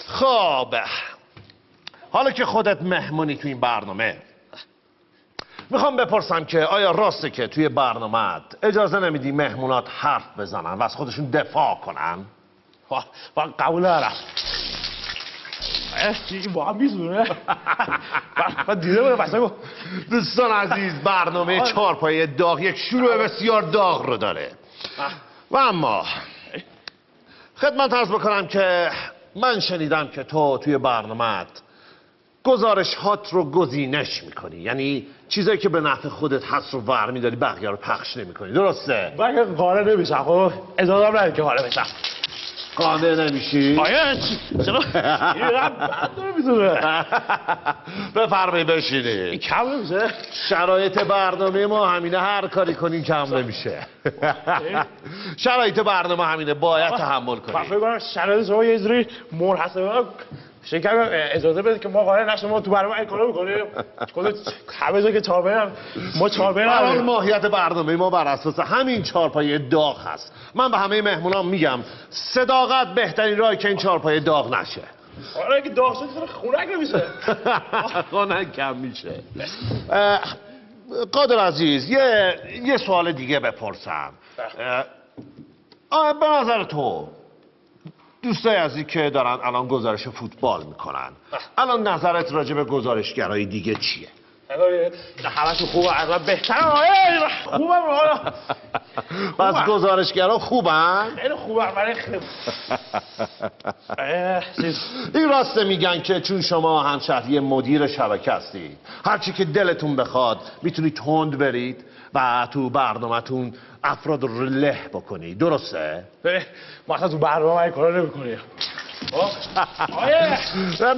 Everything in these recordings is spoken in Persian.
خب حالا که خودت مهمونی تو این برنامه، میخوام بپرسم که آیا راسته که توی برنامه‌ات اجازه نمیدی مهمونات حرف بزنن و از خودشون دفاع کنن؟ قبول دارم. این با هم میزونه. من دیده بودم بسه گفت. دوستان عزیز، برنامه چهارپایه داغ یک شروع بسیار داغ رو داره و اما خدمت عرض بکنم که من شنیدم که تو توی برنامه‌ات گزارش هات رو گزینش میکنی، یعنی چیزایی که به نفع خودت هست رو ور میداری بقیه رو پخش نمیکنی، درسته؟ من که قانع نمیشم، خب اجازه هم نداری که قانع بشم. قانع نمیشی؟ آیا چرا؟ این بد داره میزونه. بفرمایی بشینی. کم نمیشه؟ شرایط برنامه ما همینه، هر کاری کنی کم نمیشه. شرایط برنامه همینه، باید تحمل کنی. من فکر کنم شرایط شما یه جوری منحصرانه شکر اجازه بده که ما قانع نشیم، ما تو برنامه این کارو میکنیم. همه جا که چهارپایه ما چهارپایه الان ماهیت برنامه ما بر اساس همین چهارپایه داغ هست. من به همه مهمونام میگم صداقت بهترین راهی که این چهارپایه داغ نشه. آره اگه داغ شد خنک نمیشه. خنک کم میشه. قادر عزیز یه سوال دیگه بپرسم. به نظر تو دوستای عزیزی که دارن الان گزارش فوتبال میکنن، الان نظرت راجع به گزارشگرای دیگه چیه؟ همشون خوبه، اصلا بهتره. خوبه حالا. پس گزارشگرا خوبن؟ خیلی خوبه، ولی این راسته میگن که چون شما همشهری مدیر شبکه هستید، هرچی که دلتون بخواد میتونید تند برید و تو برنامه‌تون افراد رو له بکنید، درسته؟ ما اصلا تو برنامه این کارا نمی‌کنیم.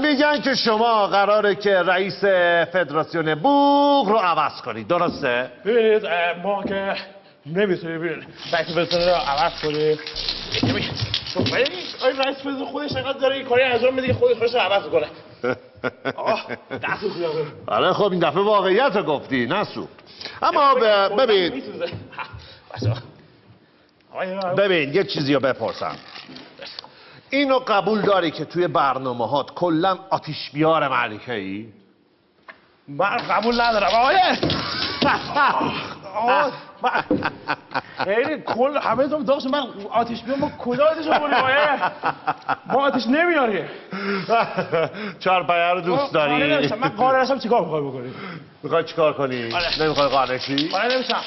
میگن که شما قراره که رئیس فدراسیون بوق رو عوض کنید، درسته؟ ببینید ما که نمیتونیم رئیس فدراسیون رو عوض کنیم. رئیس فدراسیون خودش انقدر داره این کاری انجام میده که خودش رو عوض کنه. آره خب این دفعه واقعیت رو گفتی، نسو. اما ببین یه چیزی رو بپرسم، اینو قبول داری که توی برنامه هات کلن آتیش بیار ملکه‌ای؟ من قبول ندارم خیلی کل همه تو داشت من آتیش بیام، ما کجا آتیش بکنیم؟ ما آتیش نمیاریم. چهارپایه رو دوست داری؟ من قانع نشم چیکار میخوای بکنی؟ میخوای چیکار کنی؟ نمیخوای قانع شی؟ قانع نمیشم.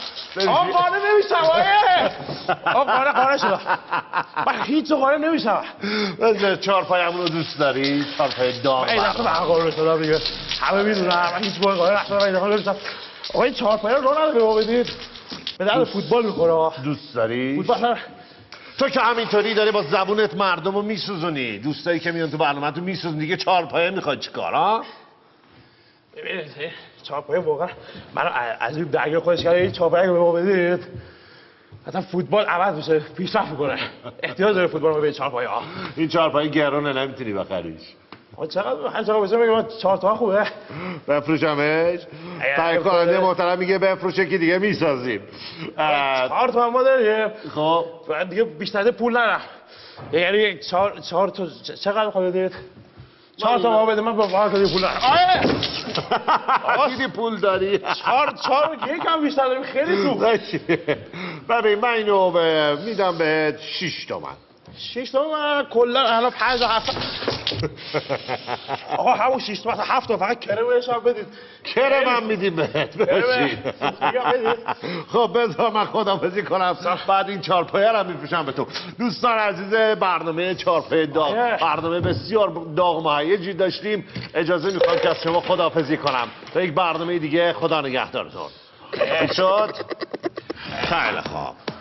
قانع نمیشم. قانع شدم. من هیچ قانع نمیشم. چهارپایه‌مون رو دوست داری؟ چهارپایه داغ. این دفعه من قانع شدم دیگه. همه میدونن من هیچ قانع نشدم. این دفعه نمیشم. آقا این چهارپایه رو نداره به بدید. به درد فوتبال میخوره. دوست داری؟ فوتبال تو که همینطوری داری با زبونت مردم رو میسوزونی، دوستایی که میان تو برنامه تو میسوزونی، دیگه چهارپایه میخوای چیکار ها؟ ببینید چهارپایه واقعا من از این درگیر خودش کرده، این چهارپایه رو به ما بدید حتی فوتبال عوض میشه، پیشرفت میکنه. احتیاج داره فوتبال رو به چهارپایه ها. این چهارپایه گرونه، نمیتونی بخریش. چقدر بشه میگه چهار تا خوبه. بفروشمش؟ تهیه کننده محترم میگه بفروشه که دیگه میسازیم. چهار تا ما داریم. خب دیگه بیشتر پول ندارم. یعنی چهار تا چقدر خواهد بدید؟ چهار تا ما بده، من با پول ندارم. دیدی پول داری؟ چهار یکم بیشتر داریم، خیلی خوب. ببین من اینو میدم بهت 6 تومن. 6 تومن کلا الان 5 و 7. آقا همون 6 تومن 7 تومن فقط کرمش هم بدید. کرم هم میدیم بهت. بشین. خب بذار من خداحافظی کنم، بعد این چهارپایه رو میفروشم به تو. دوستان عزیز، برنامه چهارپایه داغ برنامه بسیار داغ مهیجی داشتیم. اجازه میخوام که از شما خداحافظی کنم تا یک برنامه دیگه. خدا نگهدارتون. شد خیلی خوب.